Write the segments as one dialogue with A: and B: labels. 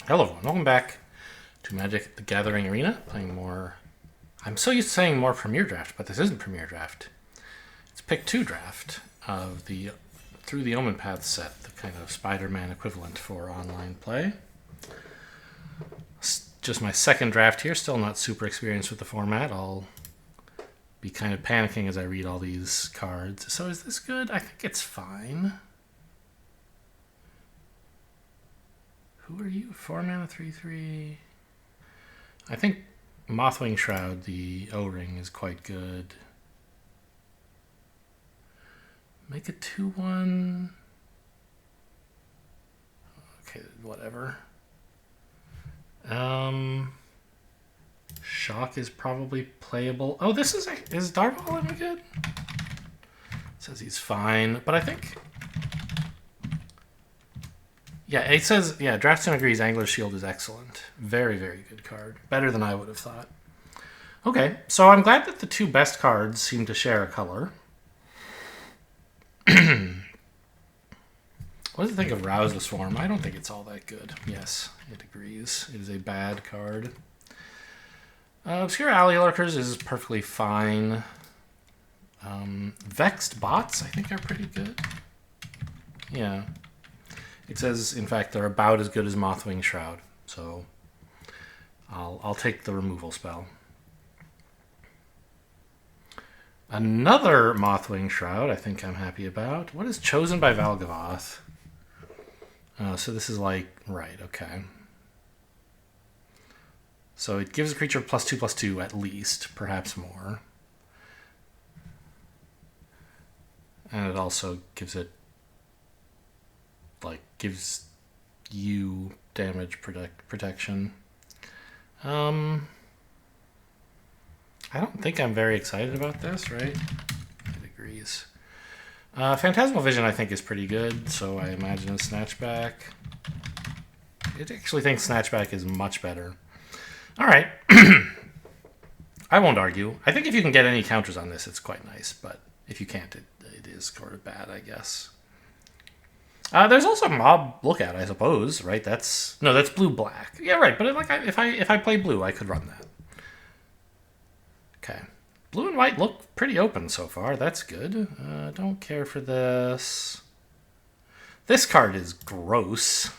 A: Hello everyone, welcome back to Magic the Gathering Arena, playing more... I'm so used to saying more Premier Draft, but this isn't Premier Draft. It's Pick 2 Draft of the through the Omenpaths set, the kind of Spider-Man equivalent for online play. It's just my second draft here, still not super experienced with the format. I'll be kind of panicking as I read all these cards. So is this good? I think it's fine. Who are you? 4 mana, 3/3. I think Mothwing Shroud, the O-ring, is quite good. Make a 2/1. Okay, whatever. Shock is probably playable. Oh, this is Darval any good? Says he's fine, but I think... Yeah, it says, yeah, Draftsman agrees Angler's Shield is excellent. Very, very good card. Better than I would have thought. Okay, so I'm glad that the two best cards seem to share a color. What does it think of Rouse the Swarm? I don't think it's all that good. Yes, it agrees. It is a bad card. Obscure Alley Lurkers is perfectly fine. Vexed Bots, I think, are pretty good. Yeah. It says, in fact, they're about as good as Mothwing Shroud, so I'll take the removal spell. Another Mothwing Shroud I think I'm happy about. What is Chosen by Valgavoth? So this is like, right, okay. So it gives a creature +2/+2 at least, perhaps more. And it also gives it, like, gives you damage protection. I don't think I'm very excited about this, right? It agrees. Phantasmal Vision I think is pretty good, so I imagine a Snatchback. It actually thinks Snatchback is much better. All right. I won't argue. I think if you can get any counters on this, it's quite nice, but if you can't, it is sort of bad, I guess. There's also Mob Lookout, I suppose, right? That's blue-black. Yeah, right. But if I play blue, I could run that. Okay, blue and white look pretty open so far. That's good. Don't care for this. This card is gross.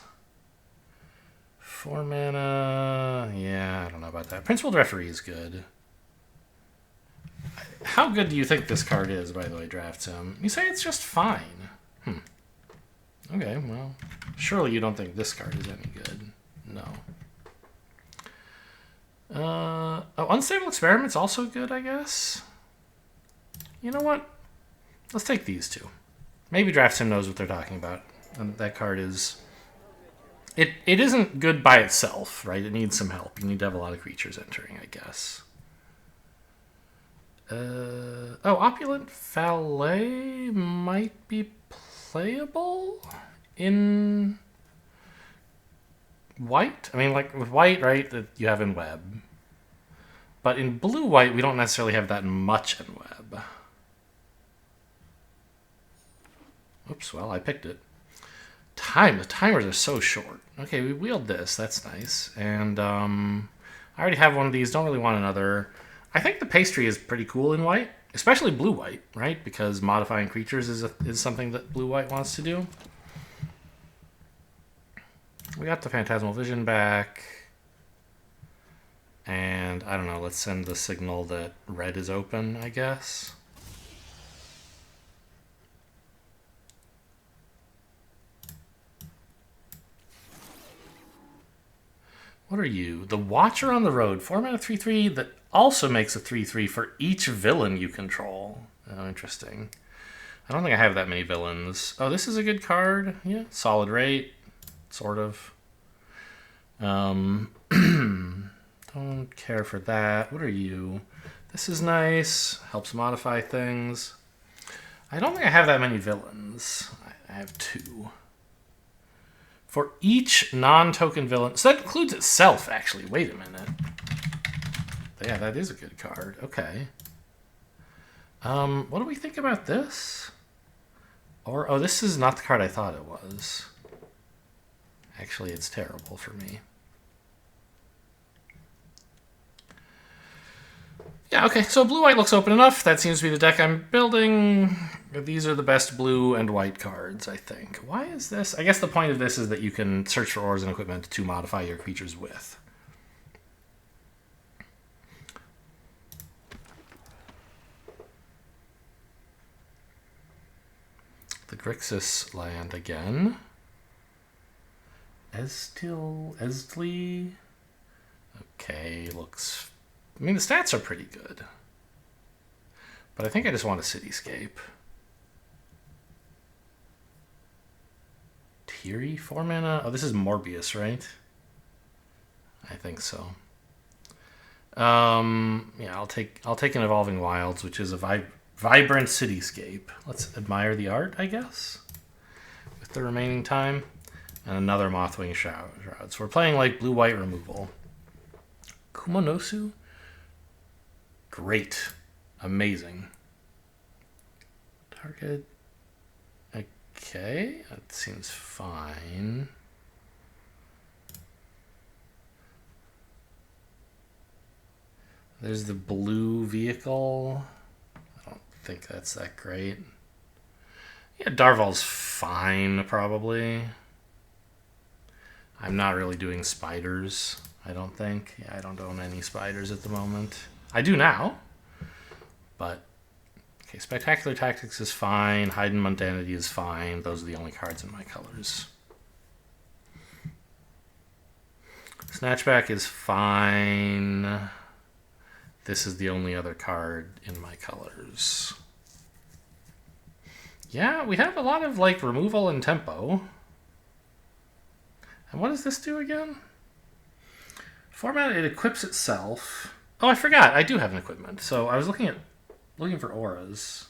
A: 4 mana. Yeah, I don't know about that. Principled Referee is good. How good do you think this card is, by the way, Draftsim? You say it's just fine. Okay, well, surely you don't think this card is any good. No. Unstable Experiment's also good, I guess. You know what? Let's take these two. Maybe Draftsim knows what they're talking about. And that card is... It isn't good by itself, right? It needs some help. You need to have a lot of creatures entering, I guess. Opulent Valet might be playable in white. I mean, like with white, right, that you have in web. But in blue-white, we don't necessarily have that much in web. Oops, well, I picked it. The timers are so short. Okay, we wheeled this. That's nice. And I already have one of these. Don't really want another. I think the pastry is pretty cool in white, especially blue-white, right? Because modifying creatures is something that blue-white wants to do. We got the Phantasmal Vision back. And, I don't know, let's send the signal that red is open, I guess. What are you? The Watcher on the Road. 4 mana 3/3 that also makes a 3/3 for each villain you control. Oh, interesting. I don't think I have that many villains. Oh, this is a good card. Yeah, solid rate. Sort of. Don't care for that. What are you? This is nice. Helps modify things. I don't think I have that many villains. I have 2. For each non-token villain... So that includes itself, actually. Wait a minute. Yeah, that is a good card. Okay. What do we think about this? Oh, this is not the card I thought it was. Actually, it's terrible for me. Yeah, okay, so blue-white looks open enough. That seems to be the deck I'm building. These are the best blue and white cards, I think. Why is this? I guess the point of this is that you can search for ores and equipment to modify your creatures with. The Grixis land again. Estli. Okay, looks... I mean, the stats are pretty good. But I think I just want a cityscape. Tiri, 4 mana? Oh, this is Morbius, right? I think so. Yeah, I'll take an Evolving Wilds, which is a vibrant cityscape. Let's admire the art, I guess, with the remaining time. And another Mothwing Shroud. So we're playing like blue-white removal. Kumonosu? Great. Amazing. Target. Okay, that seems fine. There's the blue vehicle. I don't think that's that great. Yeah, Darval's fine, probably. I'm not really doing spiders, I don't think. Yeah, I don't own any spiders at the moment. I do now, but... Okay, Spectacular Tactics is fine. Heightened Mundanity is fine. Those are the only cards in my colors. Snatchback is fine. This is the only other card in my colors. Yeah, we have a lot of like removal and tempo. And what does this do again? Format, it equips itself. Oh, I forgot. I do have an equipment. So I was looking for auras,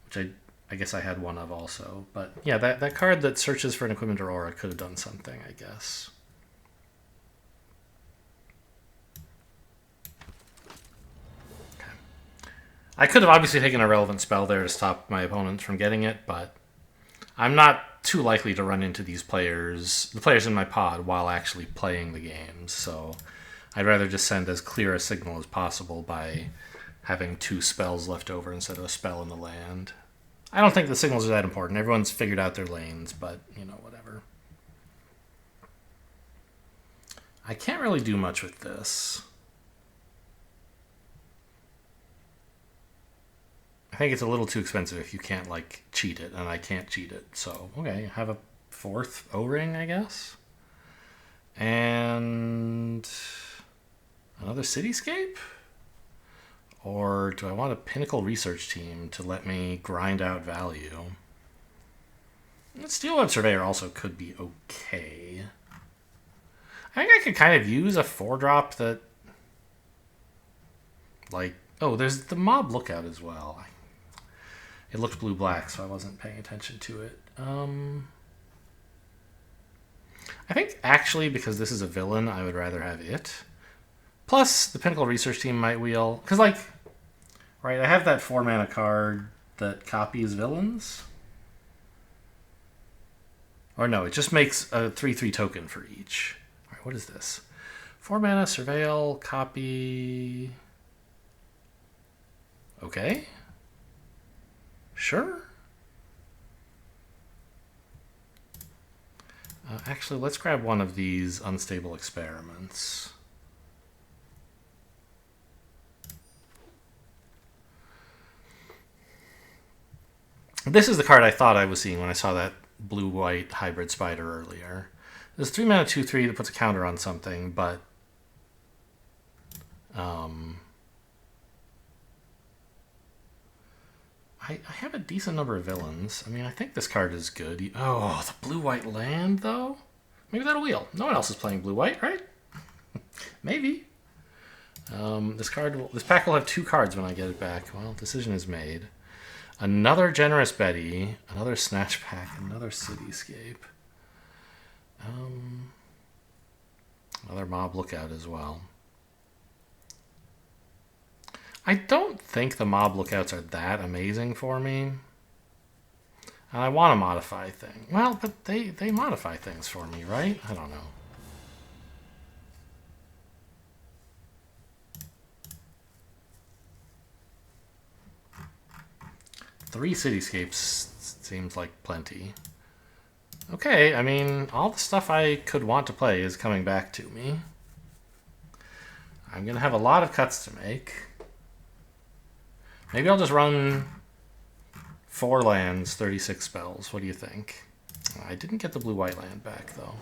A: which I guess I had one of also. But yeah, that card that searches for an equipment or aura could have done something, I guess. Okay. I could have obviously taken a relevant spell there to stop my opponents from getting it, but I'm not too likely to run into these players, the players in my pod, while actually playing the games. So I'd rather just send as clear a signal as possible by having 2 spells left over instead of a spell in the land. I don't think the signals are that important. Everyone's figured out their lanes, but, you know, whatever. I can't really do much with this. I think it's a little too expensive if you can't, like, cheat it, and I can't cheat it. So, okay, have a 4th O-ring, I guess. And another cityscape? Or do I want a Pinnacle Research Team to let me grind out value? Steelweb Surveyor also could be okay. I think I could kind of use a 4-drop that... Like... Oh, there's the Mob Lookout as well. It looked blue-black, so I wasn't paying attention to it. I think, actually, because this is a villain, I would rather have it. Plus, the Pinnacle Research Team might wheel... Because, like... Right, I have that 4-mana card that copies villains. Or no, it just makes a 3/3 token for each. Alright, what is this? 4-mana, Surveil, copy... Okay. Sure. Actually, let's grab one of these Unstable Experiments. This is the card I thought I was seeing when I saw that blue-white hybrid spider earlier. There's 3-mana 2/3 that puts a counter on something, but... I have a decent number of villains. I mean, I think this card is good. Oh, the blue-white land, though? Maybe that'll wheel. No one else is playing blue-white, right? Maybe. This pack will have 2 cards when I get it back. Well, decision is made. Another Generous Betty, another Snatch Pack, another Cityscape. Another Mob Lookout as well. I don't think the Mob Lookouts are that amazing for me. And I want to modify things. Well, but they modify things for me, right? I don't know. 3 cityscapes seems like plenty. Okay, I mean, all the stuff I could want to play is coming back to me. I'm going to have a lot of cuts to make. Maybe I'll just run 4 lands, 36 spells. What do you think? I didn't get the blue-white land back, though.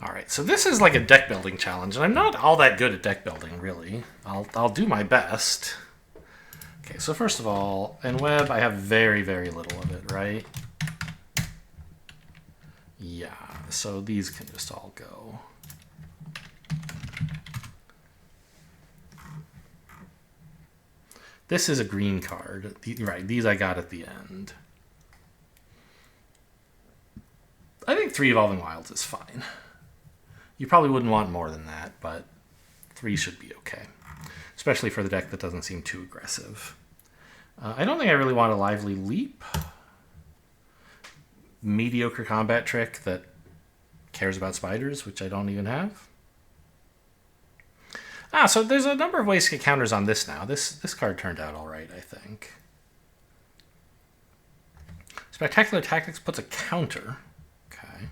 A: Alright, so this is like a deck building challenge, and I'm not all that good at deck building, really. I'll do my best. Okay, so first of all, in web, I have very, very little of it, right? Yeah, so these can just all go. This is a green card. Right, these I got at the end. I think 3 Evolving Wilds is fine. You probably wouldn't want more than that, but 3 should be okay. Especially for the deck that doesn't seem too aggressive. I don't think I really want a Lively Leap. Mediocre combat trick that cares about spiders, which I don't even have. So there's a number of ways to get counters on this now. This card turned out all right, I think. Spectacular Tactics puts a counter. Okay.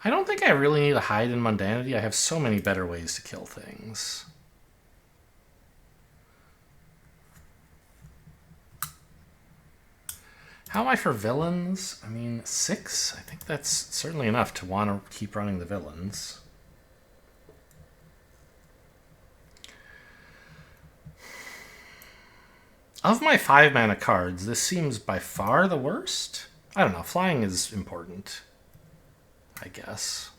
A: I don't think I really need to hide in mundanity. I have so many better ways to kill things. How am I for villains? I mean, 6? I think that's certainly enough to want to keep running the villains. Of my 5-mana cards, this seems by far the worst. I don't know, flying is important, I guess.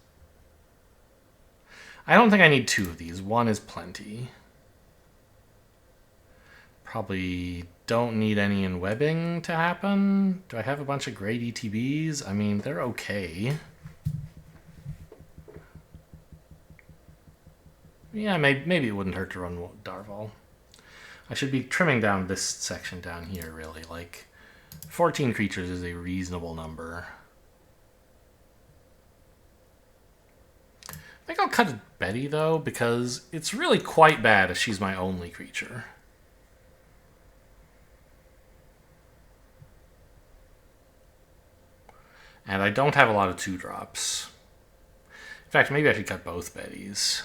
A: I don't think I need 2 of these. 1 is plenty. Probably don't need any in webbing to happen. Do I have a bunch of great ETBs? I mean, they're okay. Yeah, maybe it wouldn't hurt to run Darval. I should be trimming down this section down here, really. Like, 14 creatures is a reasonable number. I think I'll cut Betty, though, because it's really quite bad if she's my only creature. And I don't have a lot of 2-drops. In fact, maybe I should cut both Bettys.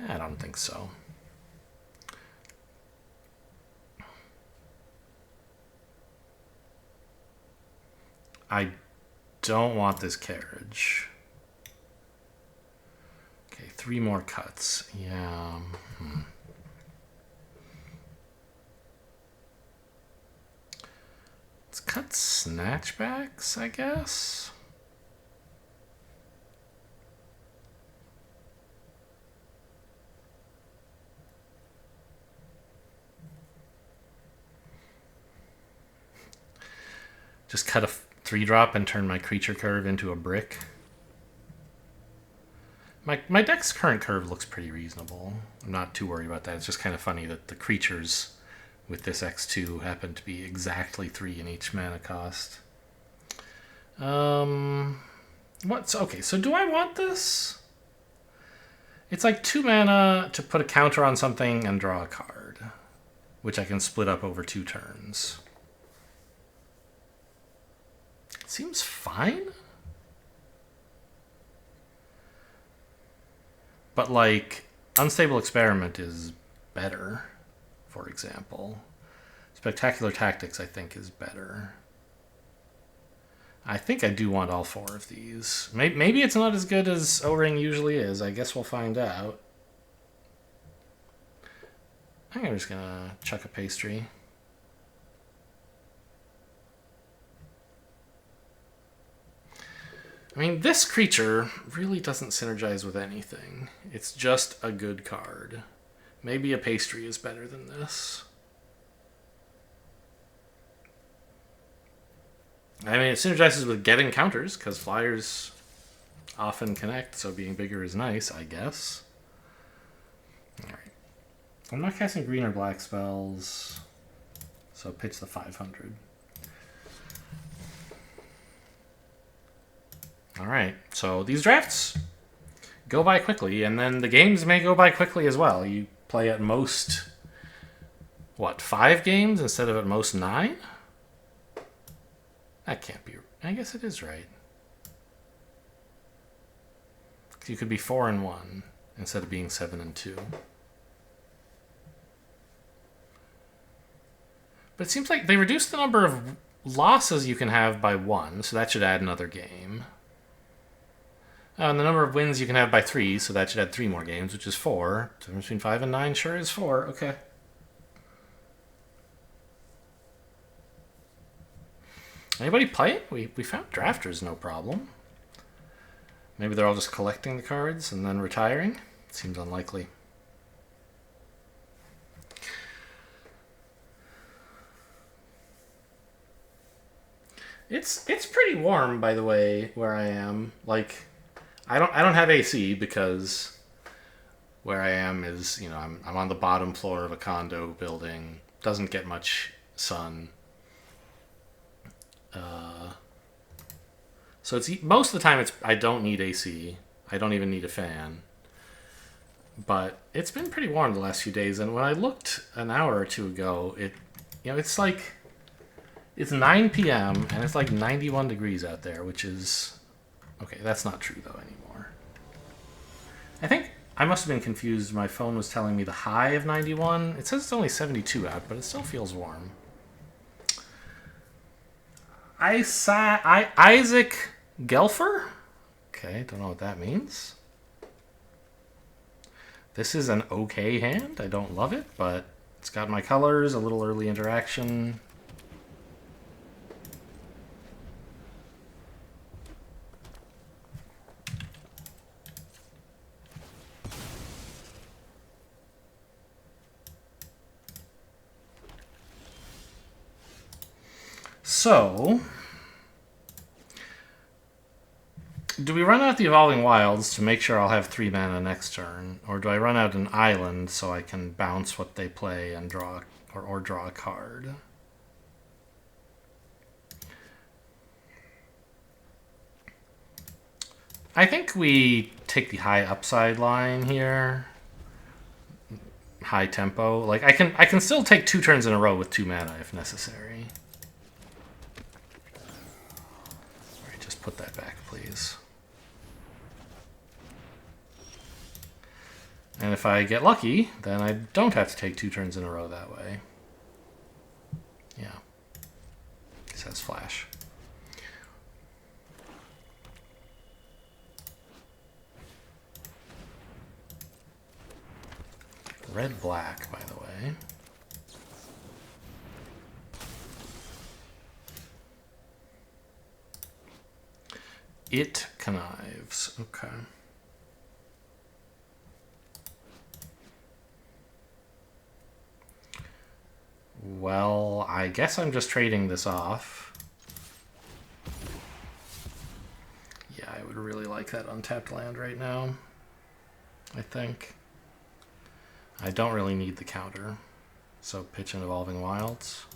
A: I don't think so. I don't want this carriage. Okay, 3 more cuts. Yeah. Let's cut snatchbacks, I guess. Just cut a 3-drop and turn my creature curve into a brick. My deck's current curve looks pretty reasonable. I'm not too worried about that. It's just kind of funny that the creatures with this X2 happen to be exactly 3 in each mana cost. Okay, so do I want this? It's like 2 mana to put a counter on something and draw a card, which I can split up over 2 turns. Seems fine. But, like, Unstable Experiment is better, for example. Spectacular Tactics, I think, is better. I think I do want all 4 of these. Maybe it's not as good as O-Ring usually is. I guess we'll find out. I think I'm just gonna chuck a pastry. I mean, this creature really doesn't synergize with anything. It's just a good card. Maybe a pastry is better than this. I mean, it synergizes with getting counters, because flyers often connect, so being bigger is nice, I guess. Alright. I'm not casting green or black spells, so pitch the 500. Alright, so these drafts go by quickly, and then the games may go by quickly as well. You play at most, what, 5 games instead of at most 9? That can't be... I guess it is right. You could be 4-1 instead of being 7-2. But it seems like they reduced the number of losses you can have by 1, so that should add another game. And the number of wins you can have by 3, so that should add 3 more games, which is 4. So between 5 and 9 sure is 4. Okay. Anybody play it? We found drafters, no problem. Maybe they're all just collecting the cards and then retiring? Seems unlikely. It's pretty warm, by the way, where I am. Like, I don't have AC because where I am is, you know, I'm on the bottom floor of a condo building. Doesn't get much sun. So it's most of the time I don't need AC. I don't even need a fan. But it's been pretty warm the last few days, and when I looked an hour or two ago, it's like it's 9 p.m. and it's like 91 degrees out there, which is okay. That's not true though anymore. I think I must have been confused. My phone was telling me the high of 91. It says it's only 72 out, but it still feels warm. Isaac Gelfer? Okay, don't know what that means. This is an okay hand. I don't love it, but it's got my colors, a little early interaction. So, do we run out the Evolving Wilds to make sure I'll have 3 mana next turn, or do I run out an island so I can bounce what they play and draw or draw a card? I think we take the high upside line here. High tempo. Like I can still take 2 turns in a row with 2 mana if necessary. Alright, just put that back, please. And if I get lucky, then I don't have to take 2 turns in a row that way. Yeah. It says flash. Red-black, by the way. It connives. Okay. Well, I guess I'm just trading this off. Yeah, I would really like that untapped land right now, I think. I don't really need the counter, so pitch an Evolving Wilds.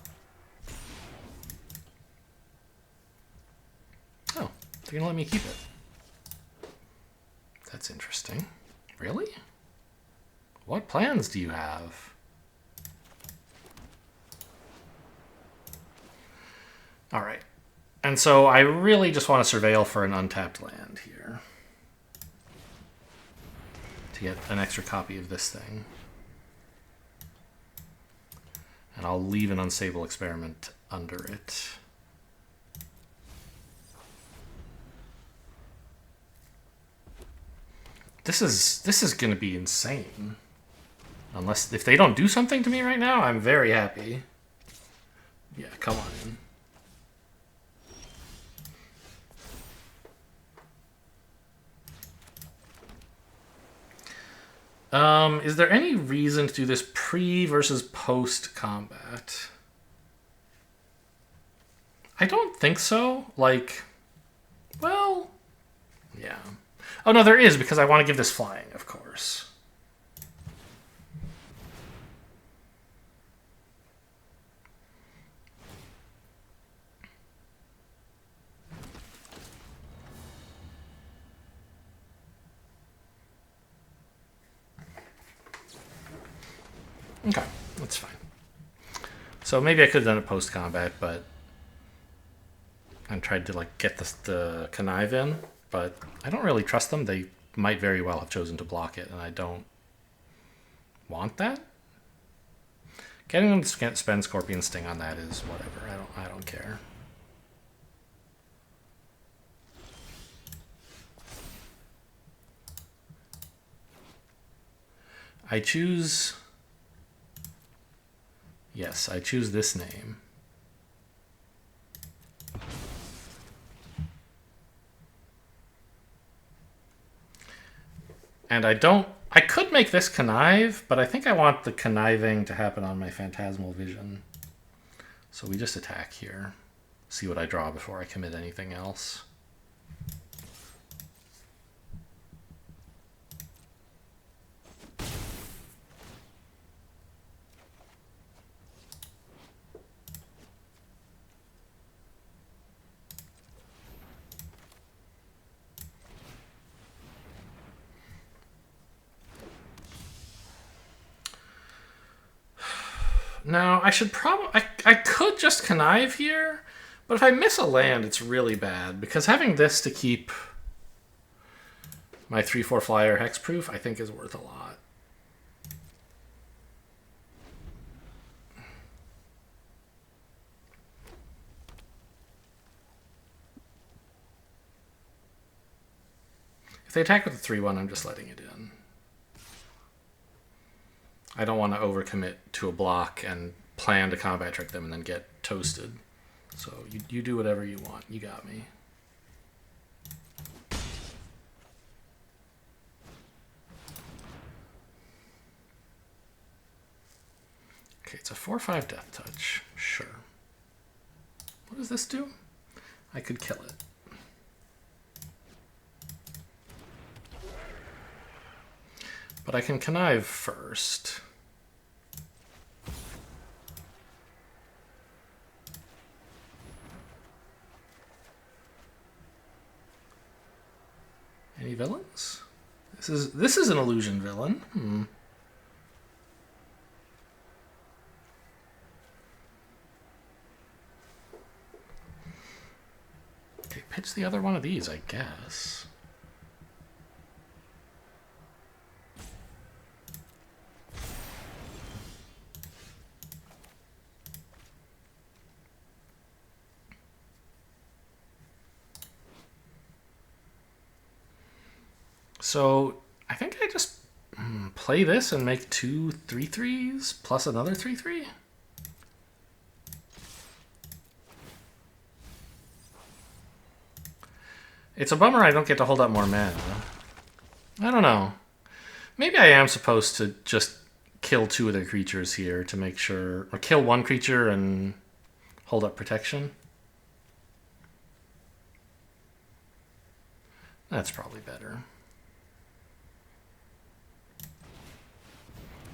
A: Oh, they're gonna let me keep it. That's interesting. Really? What plans do you have? Alright, and so I really just want to surveil for an untapped land here to get an extra copy of this thing. And I'll leave an Unstable Experiment under it. This is going to be insane. If they don't do something to me right now, I'm very happy. Yeah, come on in. Is there any reason to do this pre versus post combat? I don't think so. Like, well, yeah. Oh no, there is, because I want to give this flying, of course. Okay, that's fine. So maybe I could have done it post-combat, but I tried to like get the connive in, but I don't really trust them. They might very well have chosen to block it, and I don't want that. Getting them to spend Scorpion Sting on that is whatever. I don't care. I choose... Yes, I choose this name. And I could make this connive, but I think I want the conniving to happen on my Phantasmal Vision. So we just attack here. See what I draw before I commit anything else. Now, I should probably... I could just connive here, but if I miss a land, it's really bad, because having this to keep my 3/4 flyer hexproof, I think is worth a lot. If they attack with a 3/1, I'm just letting it in. I don't want to overcommit to a block and plan to combat trick them and then get toasted. So you do whatever you want. You got me. Okay, it's a 4/5 Death Touch. Sure. What does this do? I could kill it. But I can connive first. Any villains? This is an illusion villain. Okay, pitch the other one of these, I guess. So I think I just play this and make 2 3/3s plus another 3/3. It's a bummer I don't get to hold up more mana. I don't know. Maybe I am supposed to just kill 2 of their creatures here to make sure, or kill 1 creature and hold up protection. That's probably better.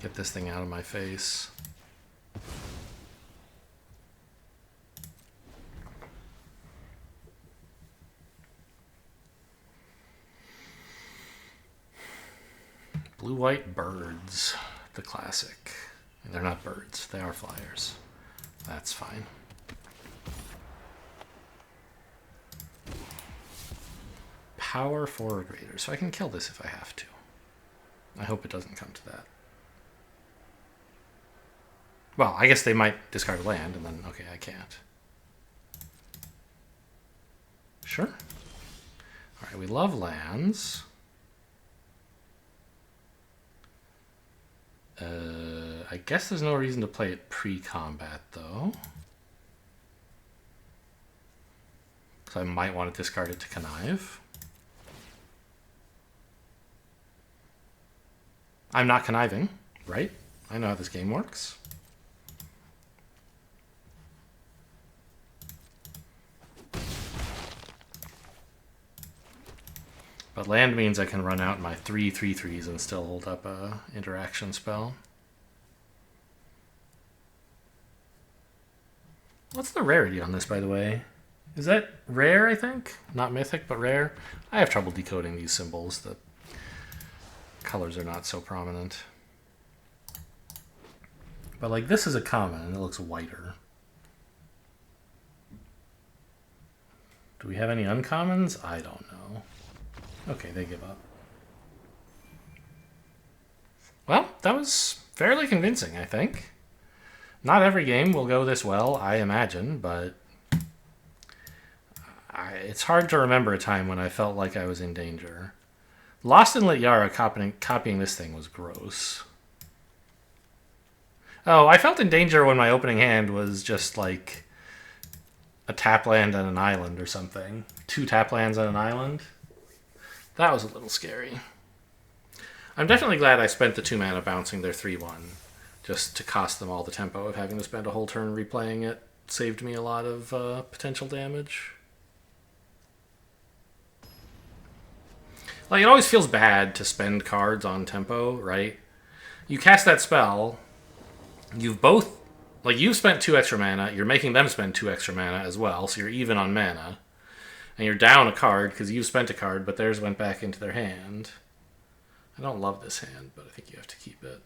A: Get this thing out of my face. Blue-white birds, the classic. They're not birds, they are flyers. That's fine. Power forward raider, so I can kill this if I have to. I hope it doesn't come to that. Well, I guess they might discard a land, and then, okay, I can't. Sure. All right, we love lands. I guess there's no reason to play it pre-combat, though. So I might want to discard it to connive. I'm not conniving, right? I know how this game works. But land means I can run out my 3 3/3s and still hold up a interaction spell. What's the rarity on this, by the way? Is that rare, I think? Not mythic, but rare? I have trouble decoding these symbols. The colors are not so prominent. But like this is a common and it looks whiter. Do we have any uncommons? I don't know. Okay, they give up. Well, that was fairly convincing, I think. Not every game will go this well, I imagine, but it's hard to remember a time when I felt like I was in danger. Lost in Lityara copying this thing was gross. Oh, I felt in danger when my opening hand was just like a tap land and an island or something. 2 tap lands and an island. That was a little scary. I'm definitely glad I spent the 2 mana bouncing their 3/1 just to cost them all the tempo of having to spend a whole turn replaying it. Saved me a lot of potential damage. Like, it always feels bad to spend cards on tempo, right? You cast that spell, you've both... Like, you've spent 2 extra mana, you're making them spend 2 extra mana as well, so you're even on mana. And you're down a card because you've spent a card, but theirs went back into their hand. I don't love this hand, but I think you have to keep it.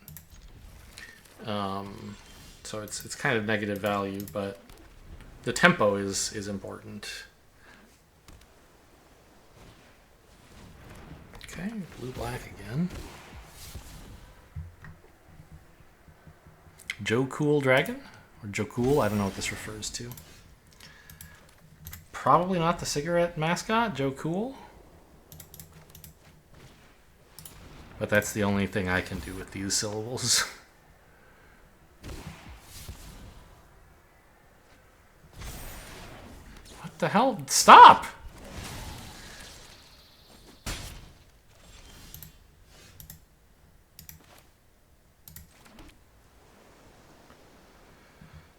A: So it's kind of negative value, but the tempo is important. Okay, blue-black again. Joe Cool Dragon? Or Joe Cool, I don't know what this refers to. Probably not the cigarette mascot, Joe Cool. But that's the only thing I can do with these syllables. What the hell? Stop!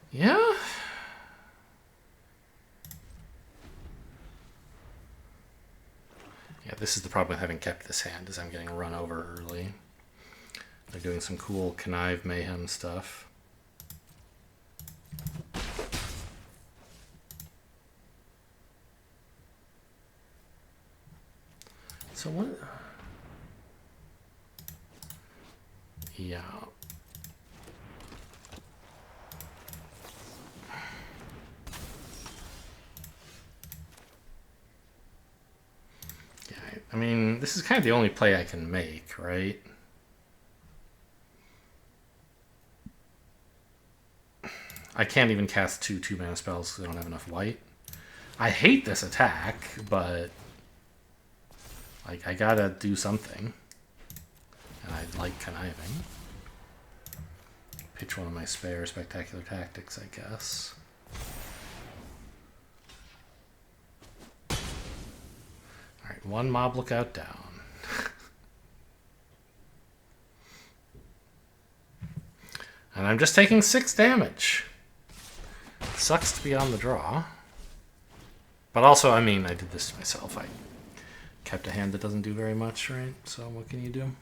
A: Yeah? Yeah, this is the problem with having kept this hand, is I'm getting run over early. They're doing some cool connive mayhem stuff. So what? Yeah. I mean, this is kind of the only play I can make, right? I can't even cast 2 2-mana spells because I don't have enough white. I hate this attack, but like I gotta do something. And I like conniving. Pitch one of my spare spectacular tactics, I guess. Alright, 1 mob lookout down. And I'm just taking 6 damage. Sucks to be on the draw. But also, I mean, I did this to myself. I kept a hand that doesn't do very much, right? So what can you do?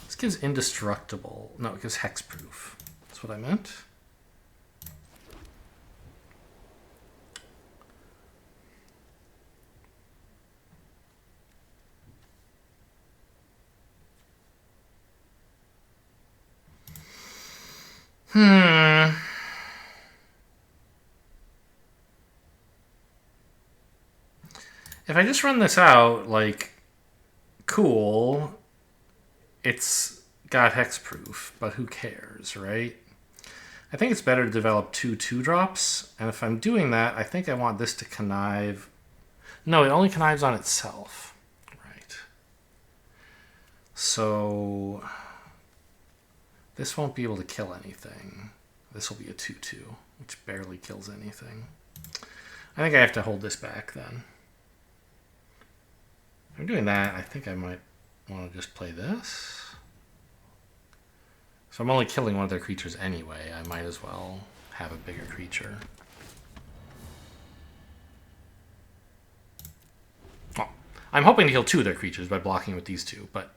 A: This gives indestructible. No, it gives hexproof. That's what I meant. If I just run this out, like, cool, it's got hexproof, but who cares, right? I think it's better to develop 2 2-drops, and if I'm doing that, I think I want this to connive. No, it only connives on itself. Right. So this won't be able to kill anything. This will be a 2/2, which barely kills anything. I think I have to hold this back then. If I'm doing that, I think I might want to just play this. So I'm only killing one of their creatures anyway. I might as well have a bigger creature. Oh, I'm hoping to kill 2 of their creatures by blocking with these 2, but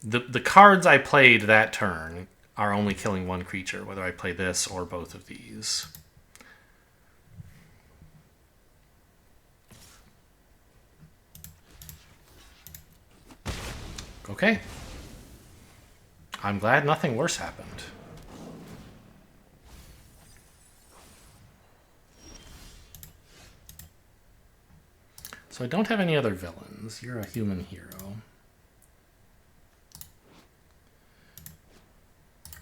A: the cards I played that turn are only killing 1 creature, whether I play this or both of these. Okay. I'm glad nothing worse happened. So I don't have any other villains. You're a human hero.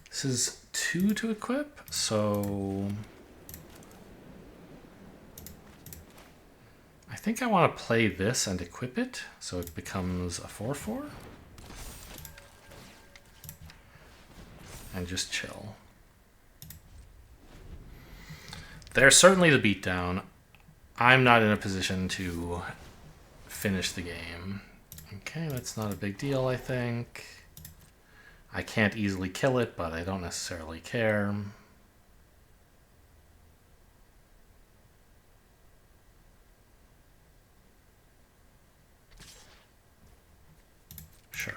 A: This is 2 to equip, so I think I want to play this and equip it, so it becomes a 4/4. And just chill. They're certainly the beatdown. I'm not in a position to finish the game. Okay, that's not a big deal, I think. I can't easily kill it, but I don't necessarily care. Sure.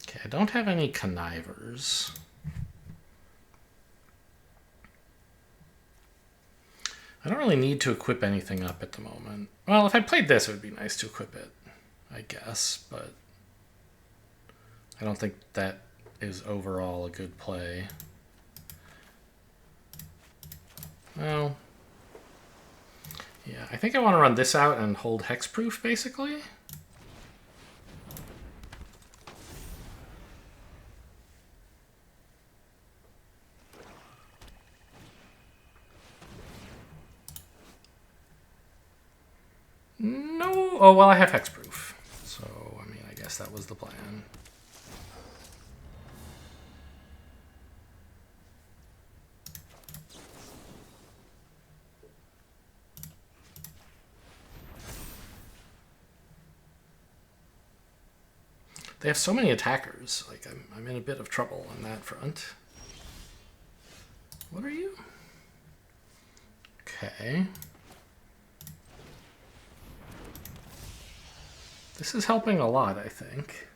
A: Okay, I don't have any connivers. I don't really need to equip anything up at the moment. Well, if I played this, it would be nice to equip it, I guess, but I don't think that is overall a good play. Well, yeah, I think I want to run this out and hold hexproof, basically. No. Oh, well, I have hexproof. So, I mean, I guess that was the plan. They have so many attackers. Like, I'm in a bit of trouble on that front. What are you? Okay. This is helping a lot, I think.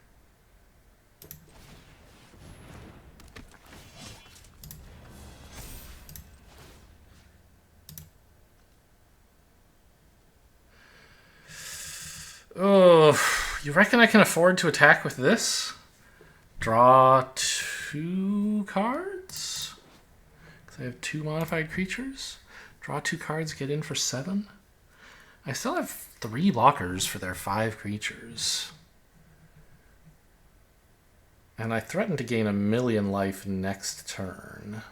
A: Oh, you reckon I can afford to attack with this? Draw 2 cards? Because I have 2 modified creatures. Draw 2 cards, get in for 7. I still have 3 blockers for their 5 creatures. And I threaten to gain 1,000,000 life next turn.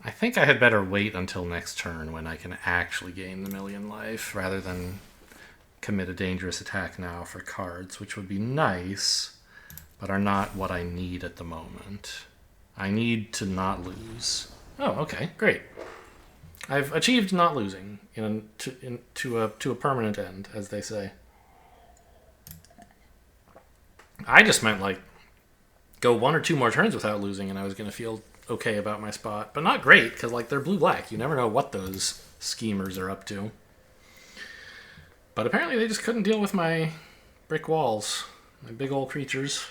A: I think I had better wait until next turn when I can actually gain the 1,000,000 life rather than commit a dangerous attack now for cards, which would be nice, but are not what I need at the moment. I need to not lose. Oh, okay, great. I've achieved not losing to a permanent end, as they say. I just meant, like, go 1 or 2 more turns without losing, and I was going to feel okay about my spot. But not great, because, like, they're blue-black. You never know what those schemers are up to. But apparently they just couldn't deal with my brick walls. My big old creatures.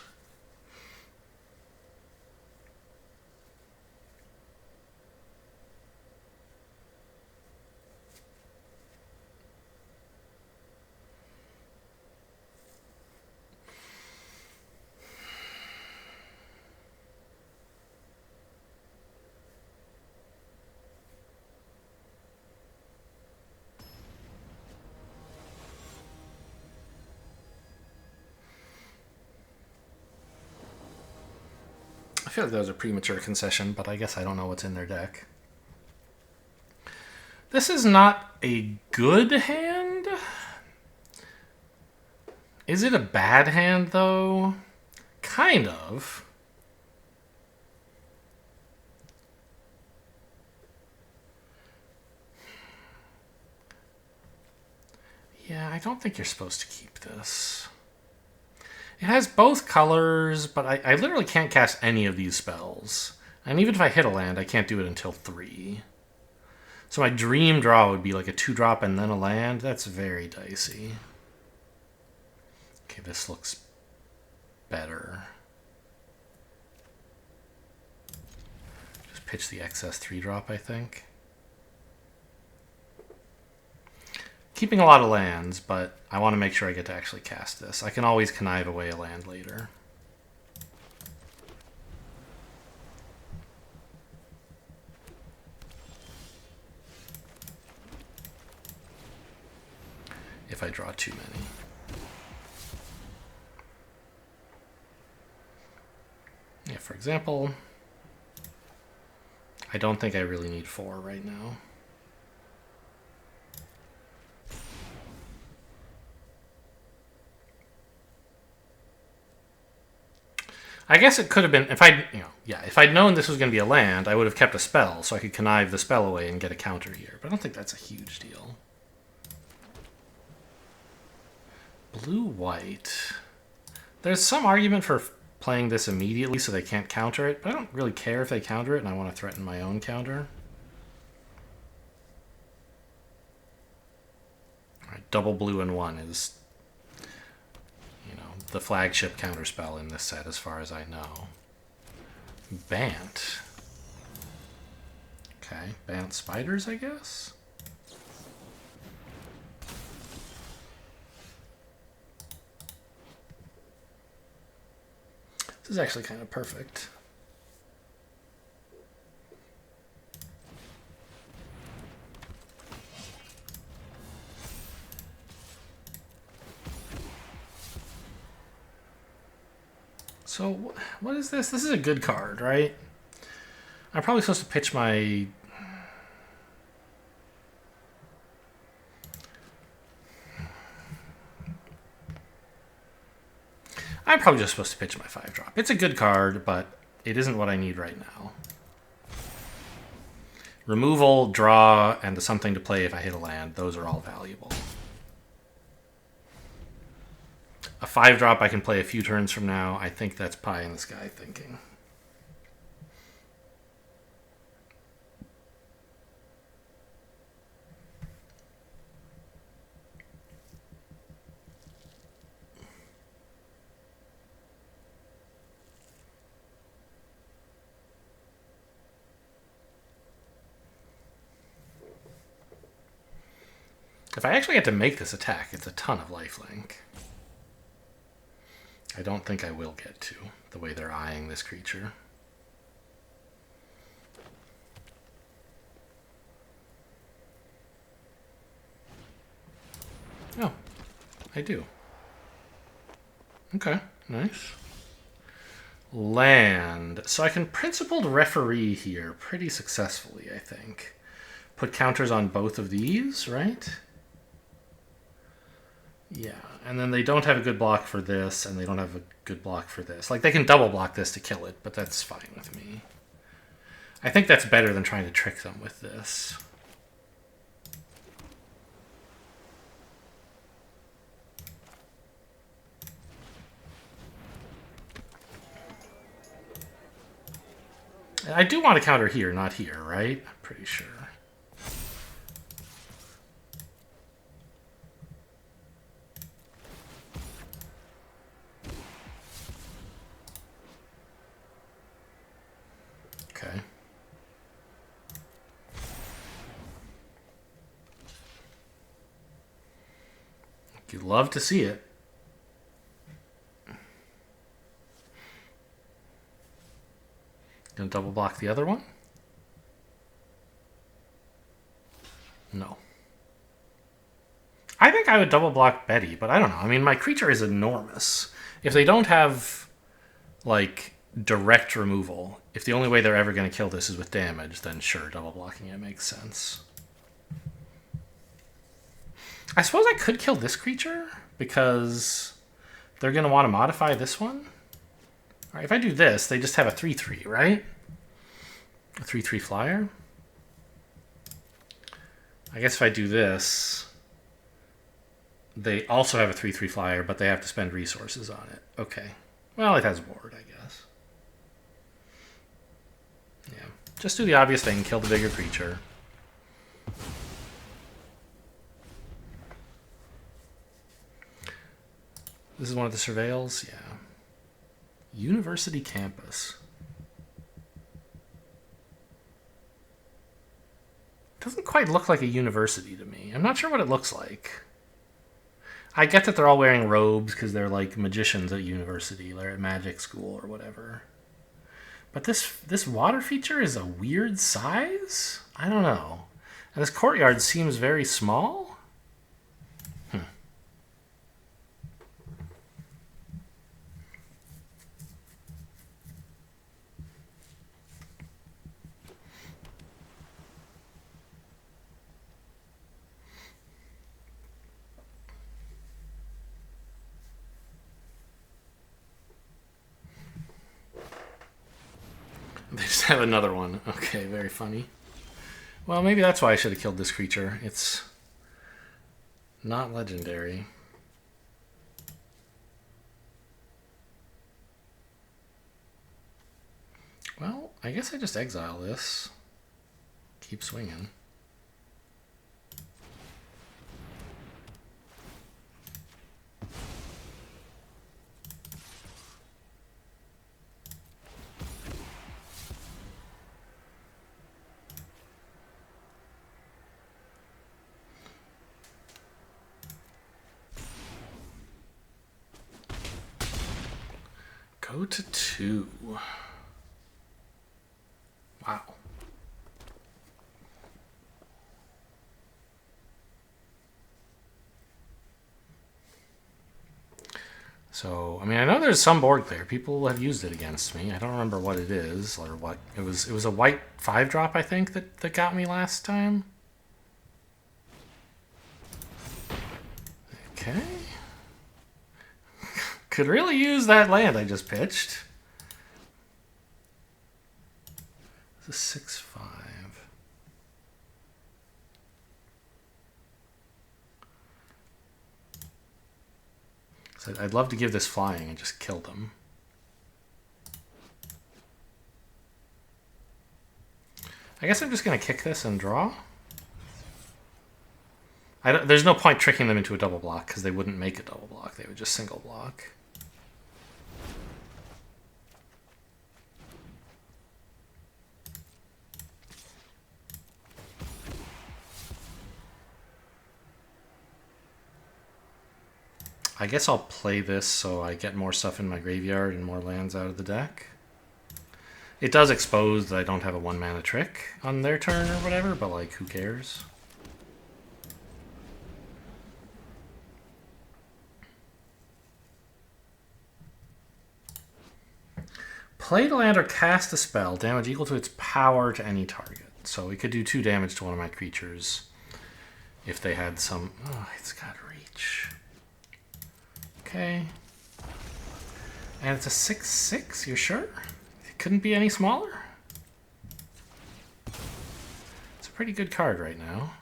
A: I feel like that was a premature concession, but I guess I don't know what's in their deck. This is not a good hand. Is it a bad hand, though? Kind of. Yeah, I don't think you're supposed to keep this. It has both colors, but I literally can't cast any of these spells. And even if I hit a land, I can't do it until 3. So my dream draw would be like a 2-drop and then a land. That's very dicey. Okay, this looks better. Just pitch the excess 3-drop, I think. Keeping a lot of lands, but I want to make sure I get to actually cast this. I can always connive away a land later. If I draw too many. Yeah, for example, I don't think I really need 4 right now. I guess it could have been, if I'd known this was going to be a land, I would have kept a spell so I could connive the spell away and get a counter here. But I don't think that's a huge deal. Blue-white. There's some argument for playing this immediately so they can't counter it, but I don't really care if they counter it and I want to threaten my own counter. All right, double blue and 1 is, the flagship counterspell in this set as far as I know. Bant. Okay, Bant spiders, I guess? This is actually kind of perfect. So, what is this? This is a good card, right? I'm probably supposed to pitch my... I'm probably just supposed to pitch my 5-drop. It's a good card, but it isn't what I need right now. Removal, draw, and something to play if I hit a land. Those are all valuable. A 5-drop I can play a few turns from now. I think that's pie in the sky thinking. If I actually get to make this attack, it's a ton of lifelink. I don't think I will get to, the way they're eyeing this creature. Oh, I do. Okay, nice. Land. So I can principled referee here pretty successfully, I think. Put counters on both of these, right? Yeah, and then they don't have a good block for this, and they don't have a good block for this. Like, they can double block this to kill it, but that's fine with me. I think that's better than trying to trick them with this. I do want to counter here, not here, right? I'm pretty sure. Okay. You'd love to see it. Gonna double block the other one? No. I think I would double block Betty, but I don't know. I mean, my creature is enormous. If they don't have, like, direct removal, if the only way they're ever going to kill this is with damage, then sure, double blocking it makes sense. I suppose I could kill this creature, because they're going to want to modify this one. All right, if I do this, they just have a 3/3, right? A 3/3 flyer. I guess if I do this, they also have a 3/3 flyer, but they have to spend resources on it. Okay. Well, it has board, I guess. Yeah. Just do the obvious thing, kill the bigger creature. This is one of the surveils? Yeah. University campus. Doesn't quite look like a university to me. I'm not sure what it looks like. I get that they're all wearing robes because they're like magicians at university. They're at magic school or whatever. But this water feature is a weird size? I don't know. And this courtyard seems very small. They just have another one. Okay, very funny. Well, maybe that's why I should have killed this creature. It's not legendary. Well, I guess I just exile this. Keep swinging. Go to 2. Wow. So, I mean, I know there's some board clear. People have used it against me. I don't remember what it is or what it was. It was a white 5-drop, I think, that got me last time. Okay. Could really use that land I just pitched. It's a 6/5. So I'd love to give this flying and just kill them. I guess I'm just going to kick this and draw. There's no point tricking them into a double block because they wouldn't make a double block. They would just single block. I guess I'll play this so I get more stuff in my graveyard and more lands out of the deck. It does expose that I don't have a 1-mana trick on their turn or whatever, but like, who cares? Play the land or cast a spell. Damage equal to its power to any target. So it could do 2 damage to one of my creatures if they had some... Oh, it's got reach. Okay. And it's a 6/6, you're sure? It couldn't be any smaller? It's a pretty good card right now.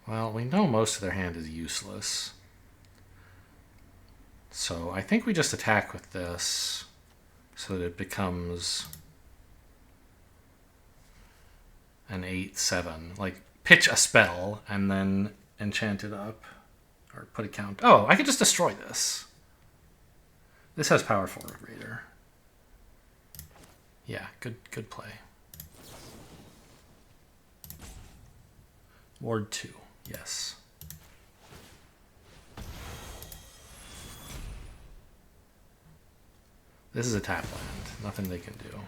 A: Well, we know most of their hand is useless. So I think we just attack with this so that it becomes an 8/7. Like, pitch a spell and then enchant it up. Or put a count. Oh, I could just destroy this. This has power 4 greater. Yeah, good play. Ward 2, yes. This is a tap land. Nothing they can do.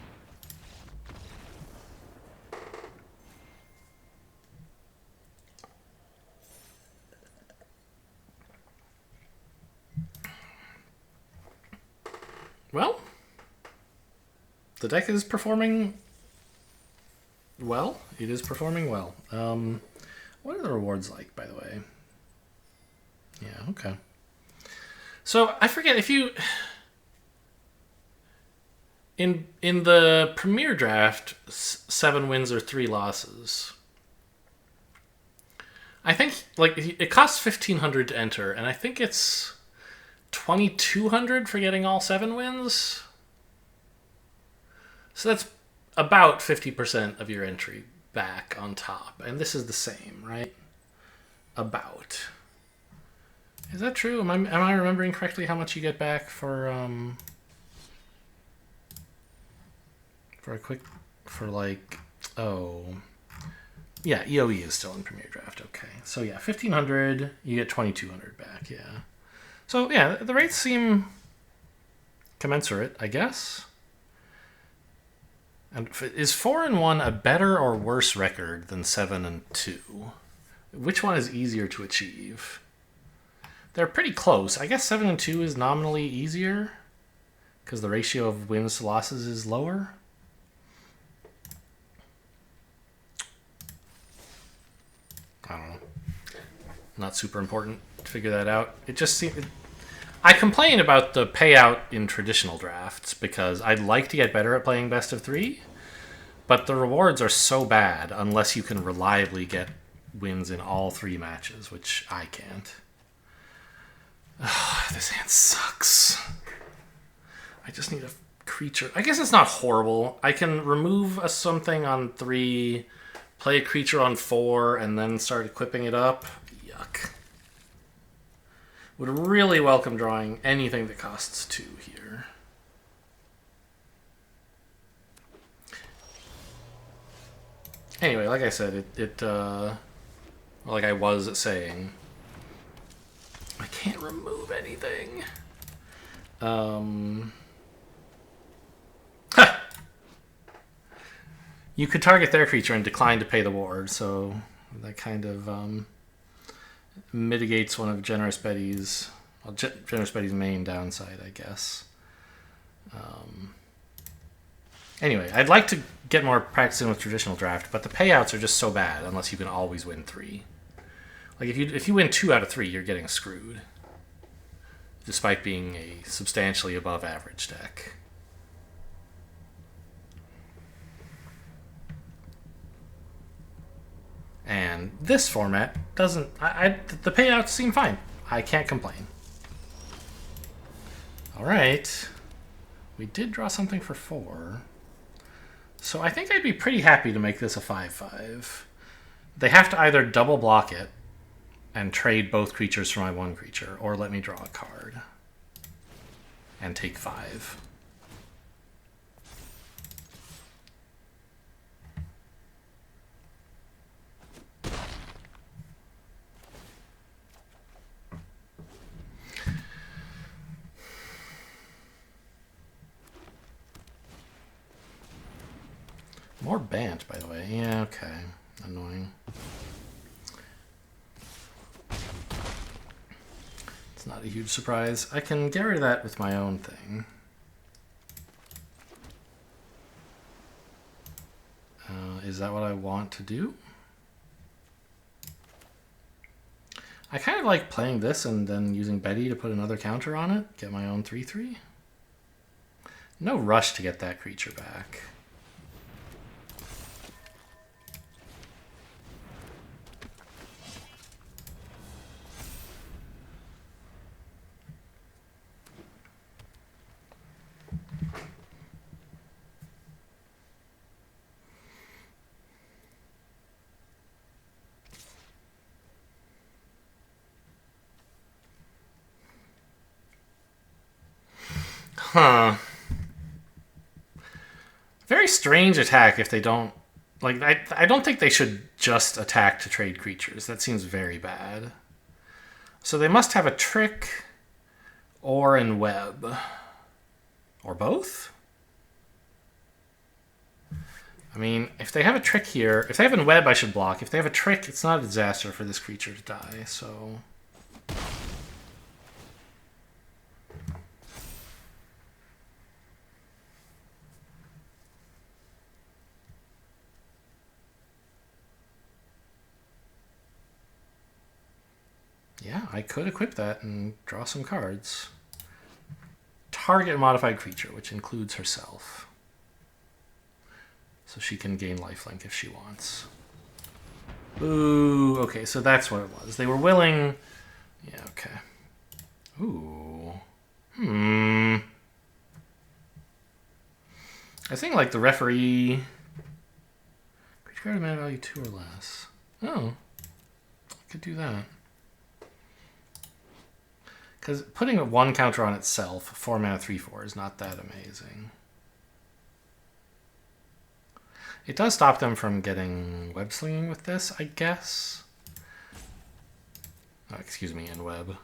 A: Well, the deck is performing well. It is performing well. What are the rewards like, by the way? Yeah, okay. So I forget if in the Premier Draft, 7 wins or 3 losses. I think like it costs 1,500 to enter, and I think it's 2,200 for getting all 7 wins. So that's about 50% of your entry back on top, and this is the same, right? About. Is that true? Am I remembering correctly how much you get back for yeah, EOE is still in Premier Draft. Okay, so yeah, 1,500, you get 2,200 back. Yeah, so yeah, the rates seem commensurate, I guess. And is 4-1 a better or worse record than 7-2? Which one is easier to achieve? They're pretty close. I guess 7-2 is nominally easier because the ratio of wins to losses is lower. I don't know. Not super important to figure that out. It just seems... I complain about the payout in traditional drafts because I'd like to get better at playing best of 3, but the rewards are so bad unless you can reliably get wins in all 3 matches, which I can't. Ugh, this hand sucks. I just need a creature. I guess it's not horrible. I can remove something on 3, play a creature on 4, and then start equipping it up. Yuck. Would really welcome drawing anything that costs 2 here. Anyway, like I said, like I was saying, I can't remove anything. You could target their creature and decline to pay the ward, so that kind of mitigates one of Generous Betty's main downside, I guess. Anyway, I'd like to get more practice in with traditional draft, but the payouts are just so bad unless you can always win 3. Like if you win 2 out of 3, you're getting screwed, despite being a substantially above average deck. And this format doesn't... the payouts seem fine. I can't complain. Alright. We did draw something for 4. So I think I'd be pretty happy to make this a 5/5. They have to either double block it and trade both creatures for my 1 creature, or let me draw a card and take 5. More Bant, by the way. Yeah, okay. Annoying. It's not a huge surprise. I can get rid of that with my own thing. Is that what I want to do? I kind of like playing this and then using Betty to put another counter on it. Get my own 3/3. No rush to get that creature back. Huh. Very strange attack if they don't... Like, I don't think they should just attack to trade creatures. That seems very bad. So they must have a trick or in web. Or both? I mean, if they have a trick here... If they have in web, I should block. If they have a trick, it's not a disaster for this creature to die, so... Yeah, I could equip that and draw some cards. Target a modified creature, which includes herself. So she can gain lifelink if she wants. Ooh, okay, so that's what it was. They were willing... Yeah, okay. Ooh. I think, like, the referee... Creature card of mana value 2 or less. Oh. I could do that. Because putting a 1 counter on itself, 4 mana 3/4, is not that amazing. It does stop them from getting web slinging with this, I guess. Oh, excuse me, in web.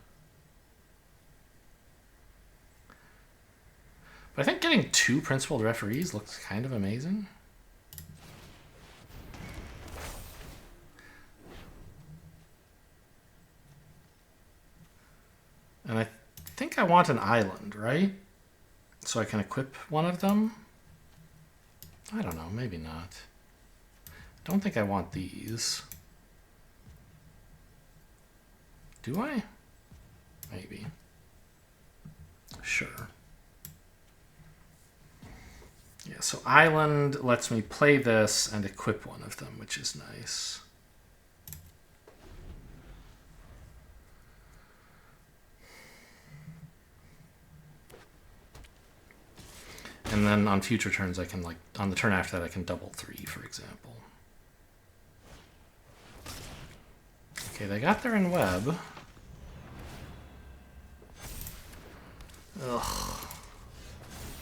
A: But I think getting 2 principled referees looks kind of amazing. And I think I want an island, right? So I can equip one of them? I don't know, maybe not. Don't think I want these. Do I? Maybe. Sure. Yeah, so island lets me play this and equip one of them, which is nice. And then on future turns, I can, like, on the turn after that, I can double 3, for example. Okay, they got there in web. Ugh.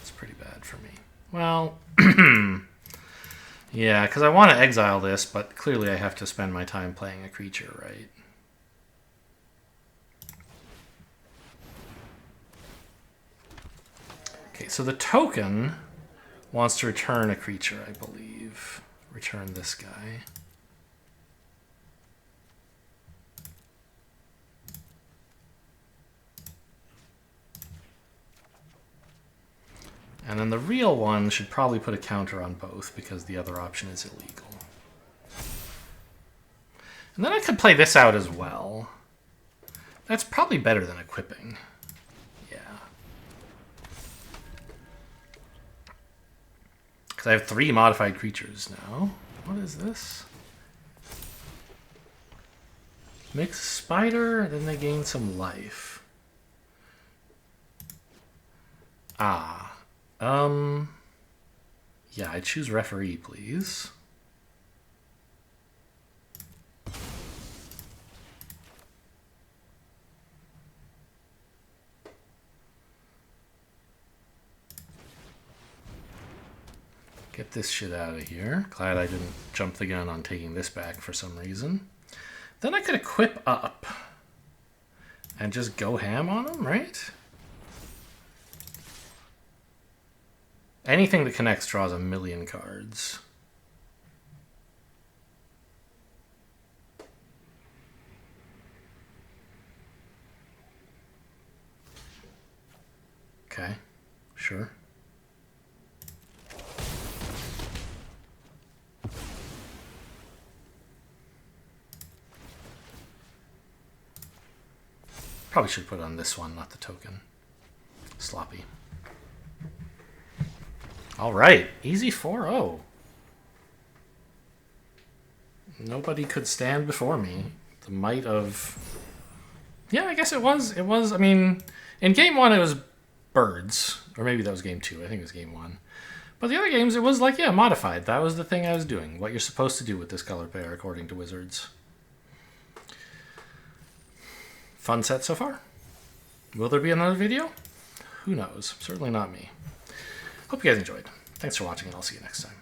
A: It's pretty bad for me. Well, yeah, because I want to exile this, but clearly I have to spend my time playing a creature, right? Okay, so the token wants to return a creature, I believe. Return this guy. And then the real one should probably put a counter on both because the other option is illegal. And then I could play this out as well. That's probably better than equipping. Yeah. Because I have 3 modified creatures now. What is this? Mix spider, then they gain some life. Ah. Yeah, I choose referee, please. Get this shit out of here. Glad I didn't jump the gun on taking this back for some reason. Then I could equip up and just go ham on him, right? Anything that connects draws a million cards. Okay, sure. Probably should put on this one, not the token. Sloppy. All right, easy 4-0. Nobody could stand before me. The might of... Yeah, I guess it was. It was, I mean, in game 1 it was birds. Or maybe that was game 2. I think it was game 1. But the other games it was like, yeah, modified. That was the thing I was doing. What you're supposed to do with this color pair according to Wizards. Fun set so far. Will there be another video? Who knows? Certainly not me. Hope you guys enjoyed. Thanks for watching, and I'll see you next time.